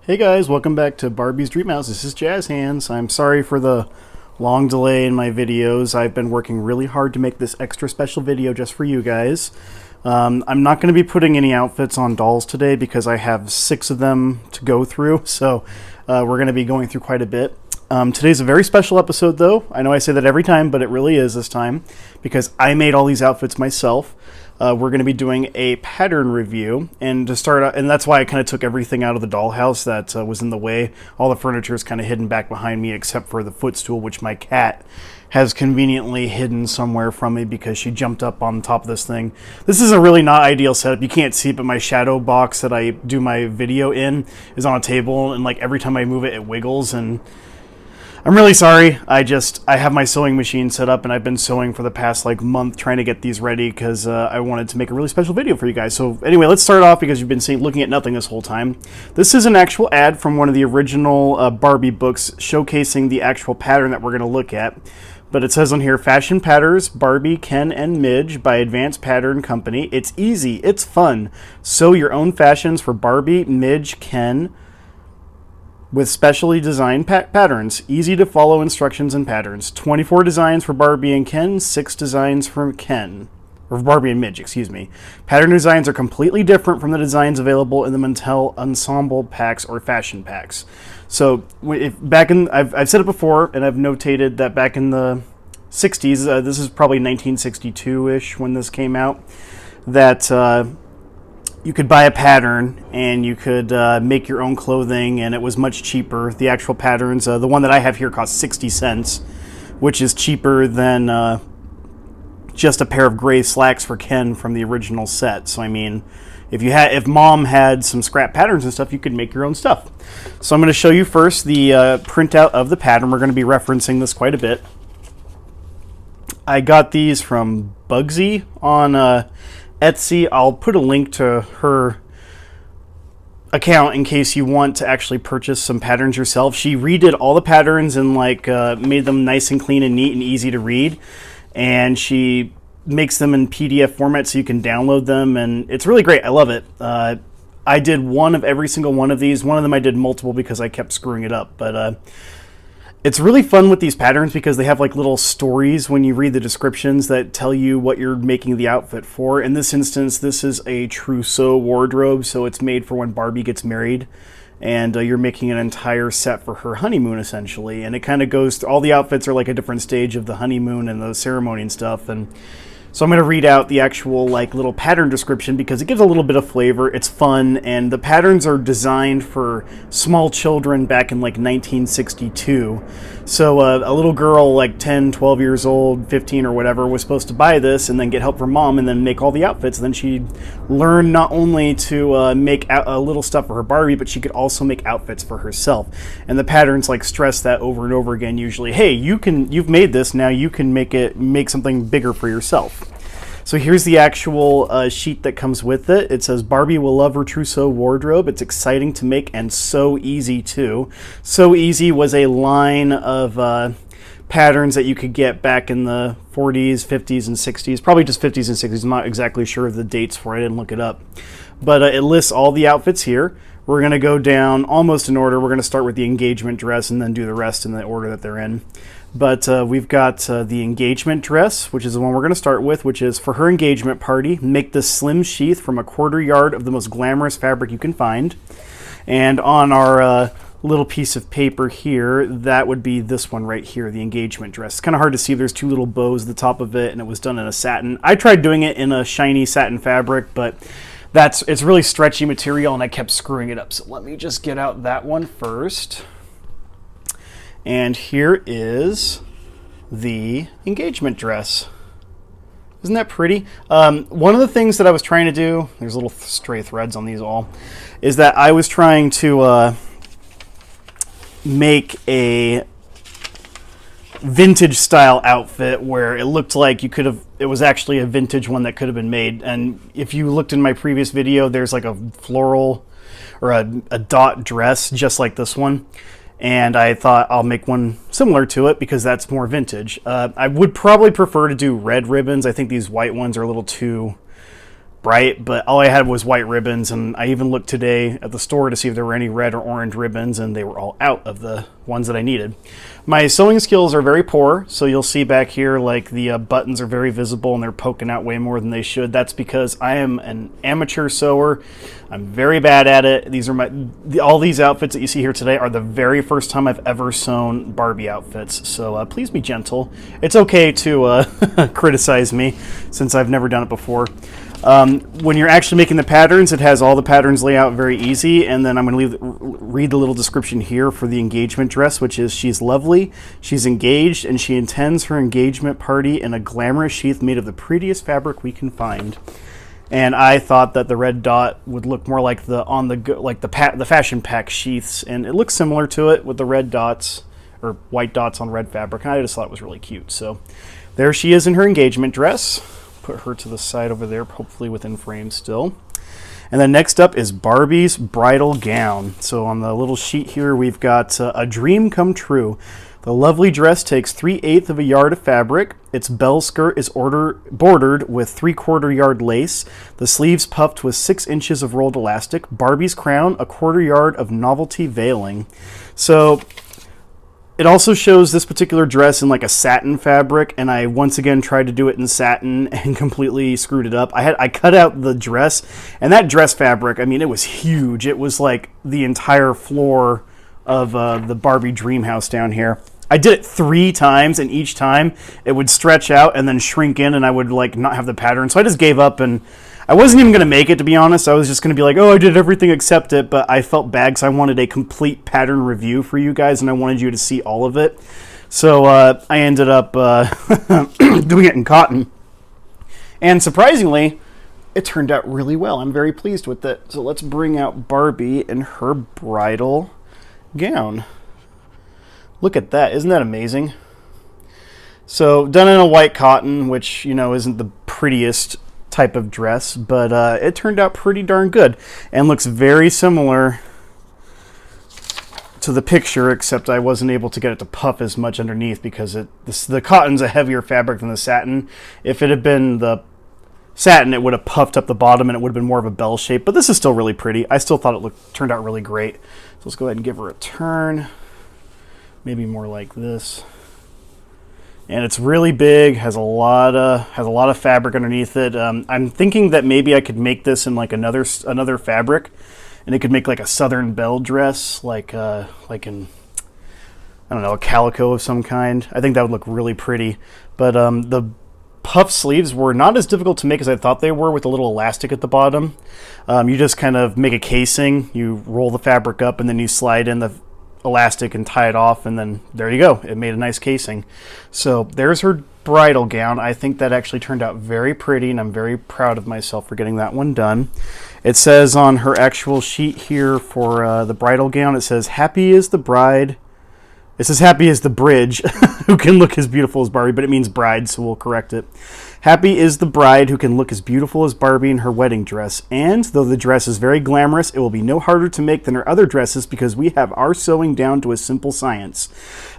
Hey guys, welcome back to Barbie's Dream House. This is Jazz Hands. I'm sorry for the long delay in my videos. I've been working really hard to make this extra special video just for you guys. I'm not going to be putting any outfits on dolls today because I have 6 of them to go through, so we're going to be going through quite a bit. Today's a very special episode though. I know I say that every time, but it really is this time because I made all these outfits myself. We're going to be doing a pattern review, and to start out, and that's why I kind of took everything out of the dollhouse that was in the way. All the furniture is kind of hidden back behind me except for the footstool, which my cat has conveniently hidden somewhere from me because she jumped up on top of this thing. This is a really not ideal setup. You can't see it, but my shadow box that I do my video in is on a table, and like every time I move it, it wiggles, and I'm really sorry. I have my sewing machine set up and I've been sewing for the past month trying to get these ready because I wanted to make a really special video for you guys. So anyway, let's start off because you've been looking at nothing this whole time. This is an actual ad from one of the original Barbie books showcasing the actual pattern that we're going to look at. But it says on here, Fashion Patterns, Barbie, Ken, and Midge by Advanced Pattern Company. It's easy. It's fun. Sew your own fashions for Barbie, Midge, Ken, with specially designed patterns, easy to follow instructions and patterns. 24 designs for Barbie and Ken, 6 designs for Ken, or Barbie and Midge, excuse me. Pattern designs are completely different from the designs available in the Mattel ensemble packs or fashion packs. So I've said it before, and I've notated that back in the 60s, this is probably 1962-ish when this came out, that you could buy a pattern and you could make your own clothing, and it was much cheaper. The actual patterns, the one that I have here costs 60 cents, which is cheaper than just a pair of gray slacks for Ken from the original set. So I mean, if mom had some scrap patterns and stuff, you could make your own stuff. So I'm going to show you first the printout of the pattern. We're going to be referencing this quite a bit. I got these from Bugsy on Etsy. I'll put a link to her account in case you want to actually purchase some patterns yourself. She redid all the patterns and made them nice and clean and neat and easy to read, and she makes them in PDF format so you can download them, and it's really great. I love it. I did one of every single one of these. One of them I did multiple because I kept screwing it up, but it's really fun with these patterns because they have little stories when you read the descriptions that tell you what you're making the outfit for. In this instance, this is a Trousseau wardrobe, so it's made for when Barbie gets married, and you're making an entire set for her honeymoon, essentially. And it kind of goes through, all the outfits are a different stage of the honeymoon and the ceremony and stuff. And so I'm going to read out the actual little pattern description because it gives a little bit of flavor. It's fun, and the patterns are designed for small children back in 1962. So a little girl 10, 12 years old, 15 or whatever was supposed to buy this and then get help from mom and then make all the outfits. And then she'd learn not only to make a little stuff for her Barbie, but she could also make outfits for herself. And the patterns stress that over and over again usually. Hey, you've made this, now you can make something bigger for yourself. So here's the actual sheet that comes with it. It says, Barbie will love her Trousseau wardrobe. It's exciting to make and so easy too. So Easy was a line of patterns that you could get back in the 40s, 50s, and 60s. Probably just 50s and 60s. I'm not exactly sure of the dates for it. I didn't look it up. But it lists all the outfits here. We're going to go down almost in order. We're going to start with the engagement dress and then do the rest in the order that they're in. But we've got the engagement dress, which is the one we're going to start with, which is for her engagement party. Make this slim sheath from a 1/4 yard of the most glamorous fabric you can find. And on our little piece of paper here, that would be this one right here, the engagement dress. It's kind of hard to see. There's 2 little bows at the top of it, and it was done in a satin. I tried doing it in a shiny satin fabric, but it's really stretchy material, and I kept screwing it up. So let me just get out that one first. And here is the engagement dress. Isn't that pretty? One of the things that I was trying to do, there's little stray threads on these all, is that I was trying to make a vintage style outfit where it looked like it was actually a vintage one that could have been made. And if you looked in my previous video, there's a floral or a dot dress just like this one. And I thought I'll make one similar to it because that's more vintage. I would probably prefer to do red ribbons. I think these white ones are a little too bright, but all I had was white ribbons, and I even looked today at the store to see if there were any red or orange ribbons, and they were all out of the ones that I needed. My sewing skills are very poor, so you'll see back here like the buttons are very visible and they're poking out way more than they should. That's because I am an amateur sewer. I'm very bad at it. These are all these outfits that you see here today are the very first time I've ever sewn Barbie outfits, so please be gentle. It's okay to criticize me since I've never done it before. When you're actually making the patterns, it has all the patterns laid out very easy, and then I'm going to read the little description here for the engagement dress, which is she's lovely, she's engaged, and she intends her engagement party in a glamorous sheath made of the prettiest fabric we can find. And I thought that the red dot would look more like the fashion pack sheaths, and it looks similar to it with the red dots or white dots on red fabric, and I just thought it was really cute. So there she is in her engagement dress. Put her to the side over there, hopefully within frame still. And then next up is Barbie's bridal gown. So on the little sheet here, we've got a dream come true. The lovely dress takes 3/8 of a yard of fabric. Its bell skirt is bordered with 3/4 yard lace. The sleeves puffed with 6 inches of rolled elastic. Barbie's crown, 1/4 yard of novelty veiling. So it also shows this particular dress in like a satin fabric, and I once again tried to do it in satin and completely screwed it up. I cut out the dress, and that dress fabric, I mean, it was huge. It was like the entire floor of the Barbie dream house down here. I did it 3 times, and each time it would stretch out and then shrink in, and I would like not have the pattern. So I just gave up, and I wasn't even going to make it, to be honest. I was just going to be like, oh, I did everything except it, but I felt bad because I wanted a complete pattern review for you guys, and I wanted you to see all of it. So I ended up doing it in cotton. And surprisingly, it turned out really well. I'm very pleased with it. So let's bring out Barbie in her bridal gown. Look at that. Isn't that amazing? So done in a white cotton, which, you know, isn't the prettiest type of dress, but it turned out pretty darn good and looks very similar to the picture, except I wasn't able to get it to puff as much underneath because the cotton's a heavier fabric than the satin. If it had been the satin, it would have puffed up the bottom and it would have been more of a bell shape, but this is still really pretty. I still thought it turned out really great. So let's go ahead and give her a turn. Maybe more like this. And it's really big, has a lot of fabric underneath it. I'm thinking that maybe I could make this in like another fabric, and it could make like a Southern Belle dress, like in, I don't know, a calico of some kind. I think that would look really pretty. But the puff sleeves were not as difficult to make as I thought they were, with a little elastic at the bottom. You just kind of make a casing, you roll the fabric up, and then you slide in the elastic and tie it off, and then there you go. It made a nice casing. So there's her bridal gown. I think that actually turned out very pretty, and I'm very proud of myself for getting that one done. It says on her actual sheet here for the bridal gown, it says, happy is the bride. It says happy is the bridge who can look as beautiful as Barbie, but it means bride, so we'll correct it. Happy is the bride who can look as beautiful as Barbie in her wedding dress. And though the dress is very glamorous, it will be no harder to make than her other dresses because we have our sewing down to a simple science.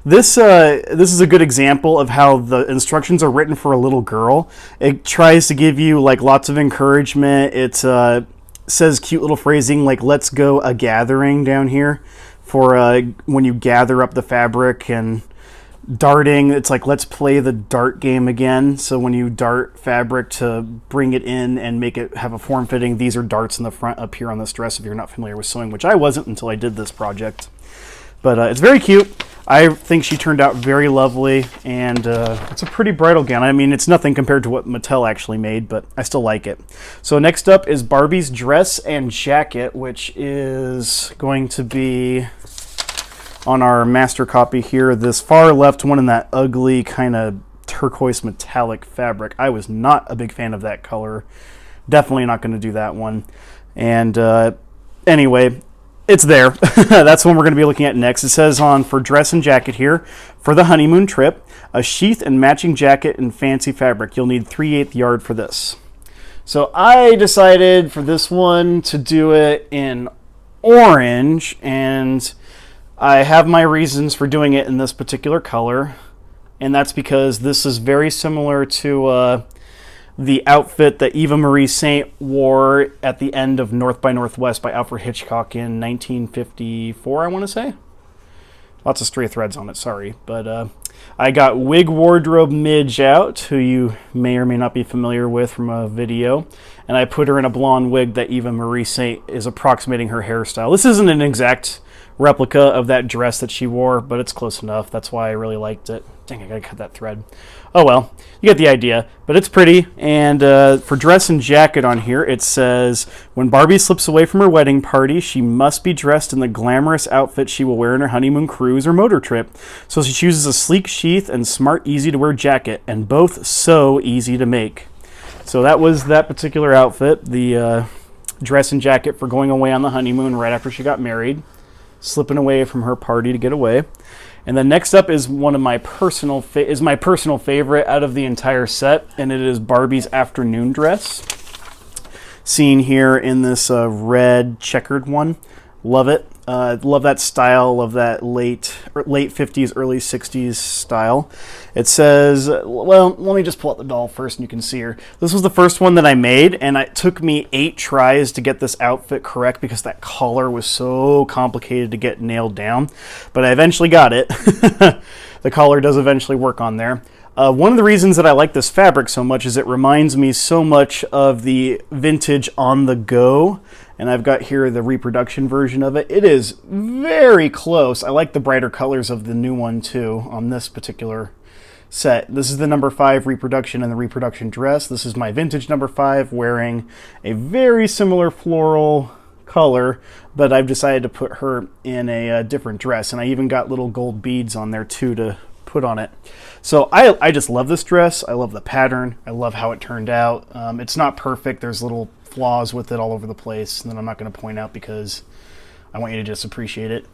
This is a good example of how the instructions are written for a little girl. It tries to give you like lots of encouragement. It says cute little phrasing like let's go a gathering down here for when you gather up the fabric, and darting, it's like let's play the dart game again. So when you dart fabric to bring it in and make it have a form fitting, these are darts in the front up here on this dress if you're not familiar with sewing, which I wasn't until I did this project. But it's very cute. I think she turned out very lovely, and it's a pretty bridal gown. I mean, it's nothing compared to what Mattel actually made, but I still like it. So next up is Barbie's dress and jacket, which is going to be on our master copy here. This far left one in that ugly kind of turquoise metallic fabric. I was not a big fan of that color. Definitely not going to do that one. And anyway, it's there. That's one we're going to be looking at next. It says on for dress and jacket here, for the honeymoon trip, a sheath and matching jacket in fancy fabric. You'll need 3/8 yard for this. So I decided for this one to do it in orange, and I have my reasons for doing it in this particular color, and that's because this is very similar to the outfit that Eva Marie Saint wore at the end of North by Northwest by Alfred Hitchcock in 1954, I want to say. Lots of stray threads on it, sorry. But I got Wig Wardrobe Midge out, who you may or may not be familiar with from a video. And I put her in a blonde wig that Eva Marie Saint is approximating her hairstyle. This isn't an exact replica of that dress that she wore, but it's close enough. That's why I really liked it. Dang, I gotta cut that thread. Oh well, you get the idea. But it's pretty. And for dress and jacket on here, it says, when Barbie slips away from her wedding party, she must be dressed in the glamorous outfit she will wear in her honeymoon cruise or motor trip. So she chooses a sleek sheath and smart, easy-to-wear jacket, and both so easy to make. So that was that particular outfit, the dress and jacket for going away on the honeymoon right after she got married, slipping away from her party to get away. And then next up is one of my personal favorite out of the entire set, and it is Barbie's afternoon dress, seen here in this red checkered one. Love it. Love that style, love that late 50s, early 60s style. It says, well, let me just pull out the doll first and you can see her. This was the first one that I made, and it took me 8 tries to get this outfit correct because that collar was so complicated to get nailed down. But I eventually got it. The collar does eventually work on there. One of the reasons that I like this fabric so much is it reminds me so much of the vintage On The Go, and I've got here the reproduction version of it. It is very close. I like the brighter colors of the new one too on this particular set. This is the number 5 reproduction and the reproduction dress. This is my vintage number 5 wearing a very similar floral color, but I've decided to put her in a different dress, and I even got little gold beads on there too to put on it. So I just love this dress. I love the pattern. I love how it turned out. It's not perfect. There's little flaws with it all over the place that I'm not going to point out because I want you to just appreciate it.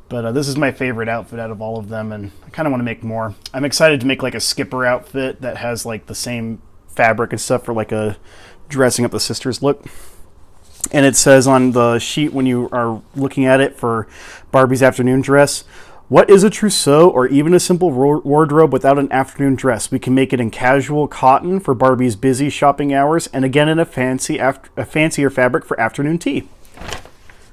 But this is my favorite outfit out of all of them, and I kind of want to make more. I'm excited to make like a skipper outfit that has like the same fabric and stuff for like a dressing up the sisters look. And it says on the sheet when you are looking at it for Barbie's afternoon dress, what is a trousseau or even a simple wardrobe without an afternoon dress? We can make it in casual cotton for Barbie's busy shopping hours, and again in a fancier fabric for afternoon tea.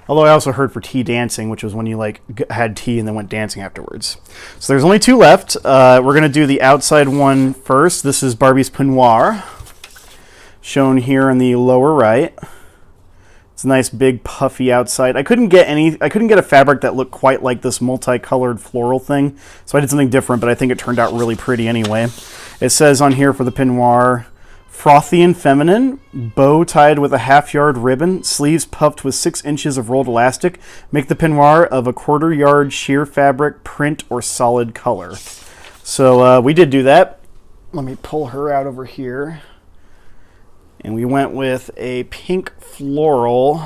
Although I also heard for tea dancing, which was when you like had tea and then went dancing afterwards. So there's only 2 left. We're going to do the outside one first. This is Barbie's peignoir, shown here in the lower right. It's a nice big puffy outside. I couldn't get a fabric that looked quite like this multicolored floral thing, so I did something different, but I think it turned out really pretty anyway. It says on here for the peignoir, frothy and feminine, bow tied with a half-yard ribbon, sleeves puffed with 6 inches of rolled elastic. Make the peignoir of a 1/4 yard sheer fabric, print, or solid color. So we did do that. Let me pull her out over here. And we went with a pink floral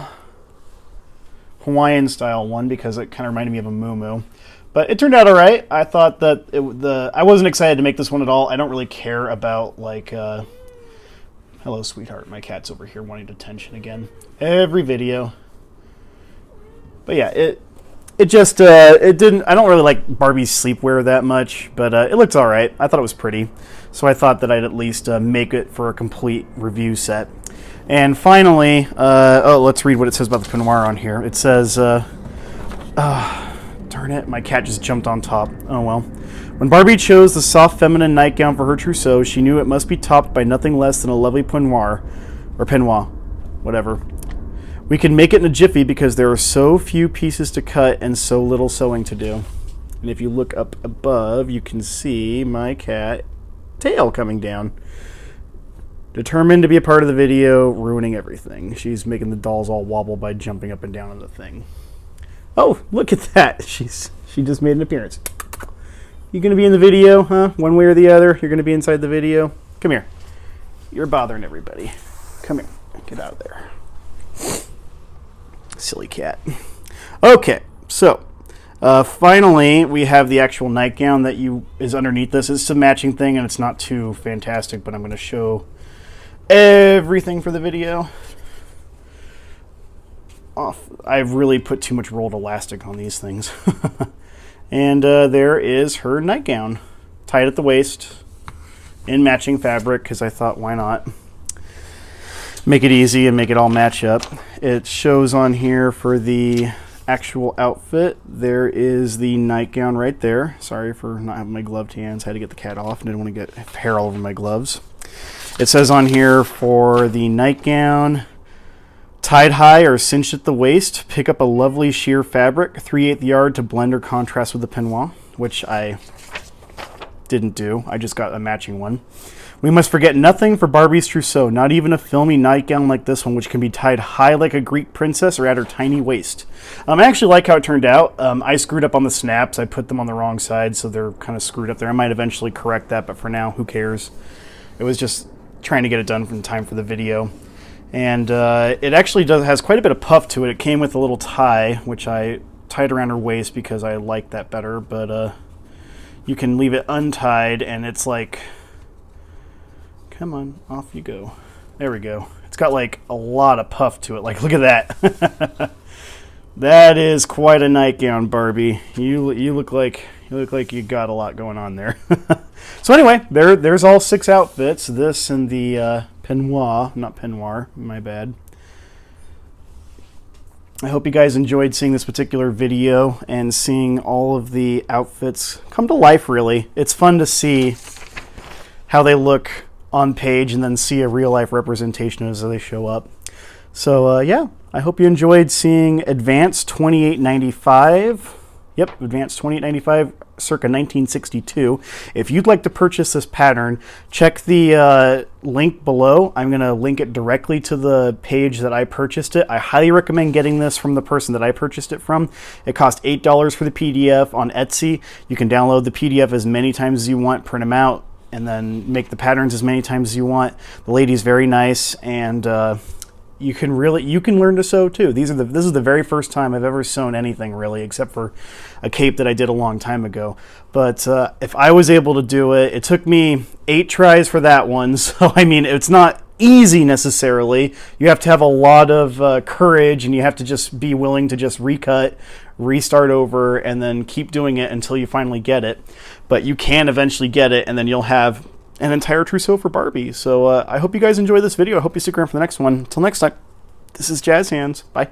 Hawaiian style one because it kind of reminded me of a muumuu. But it turned out all right. I thought that I wasn't excited to make this one at all. I don't really care about like hello sweetheart, my cat's over here wanting attention again. Every video. But yeah, it didn't. I don't really like Barbie's sleepwear that much, but it looked all right. I thought it was pretty, so I thought that I'd at least make it for a complete review set. And finally, let's read what it says about the peignoir on here. It says, darn it, my cat just jumped on top. Oh well. When Barbie chose the soft feminine nightgown for her trousseau, she knew it must be topped by nothing less than a lovely peignoir, whatever. We can make it in a jiffy because there are so few pieces to cut and so little sewing to do. And if you look up above, you can see my cat tail coming down. Determined to be a part of the video, ruining everything. She's making the dolls all wobble by jumping up and down on the thing. Oh, look at that. She just made an appearance. You gonna be in the video, huh? One way or the other, you're gonna be inside the video. Come here. You're bothering everybody. Come here. Get out of there. Silly cat. Okay, so finally we have the actual nightgown that is underneath this. It's a matching thing and it's not too fantastic, but I'm going to show everything for the video. I've really put too much rolled elastic on these things. And there is her nightgown, tied at the waist in matching fabric because I thought, why not? make it easy and make it all match up. It shows on here for the actual outfit. There is the nightgown right there. Sorry for not having my gloved hands. I had to get the cat off and didn't want to get hair all over my gloves. It says on here for the nightgown, tied high or cinched at the waist. Pick up a lovely sheer fabric, 3/8 yard to blend or contrast with the peignoir, which I didn't do. I just got a matching one. We must forget nothing for Barbie's trousseau, not even a filmy nightgown like this one, which can be tied high like a Greek princess or at her tiny waist. I actually like how it turned out. I screwed up on the snaps. I put them on the wrong side, so they're kind of screwed up there. I might eventually correct that, but for now, who cares? It was just trying to get it done in time for the video. And it actually has quite a bit of puff to it. It came with a little tie, which I tied around her waist because I like that better, but you can leave it untied, and it's like... Come on, off you go. There we go. It's got like a lot of puff to it. Like, look at that. That is quite a nightgown, Barbie. You look like you got a lot going on there. So anyway, there's all 6 outfits. This and the peignoir, my bad. I hope you guys enjoyed seeing this particular video and seeing all of the outfits come to life, really. It's fun to see how they look on page and then see a real life representation as they show up. So yeah, I hope you enjoyed seeing Advanced 2895. Yep, Advanced 2895 circa 1962. If you'd like to purchase this pattern, check the link below. I'm going to link it directly to the page that I purchased it. I highly recommend getting this from the person that I purchased it from. It cost $8 for the PDF on Etsy. You can download the PDF as many times as you want, print them out, and then make the patterns as many times as you want. The lady's very nice, and you can learn to sew too. This is the very first time I've ever sewn anything, really, except for a cape that I did a long time ago. But if I was able to do it, it took me 8 tries for that one. So I mean, it's not easy necessarily. You have to have a lot of courage, and you have to just be willing to just recut, restart over, and then keep doing it until you finally get it. But you can eventually get it, and then you'll have an entire trousseau for Barbie. So I hope you guys enjoy this video. I hope you stick around for the next one. Until next time, this is Jazz Hands. Bye.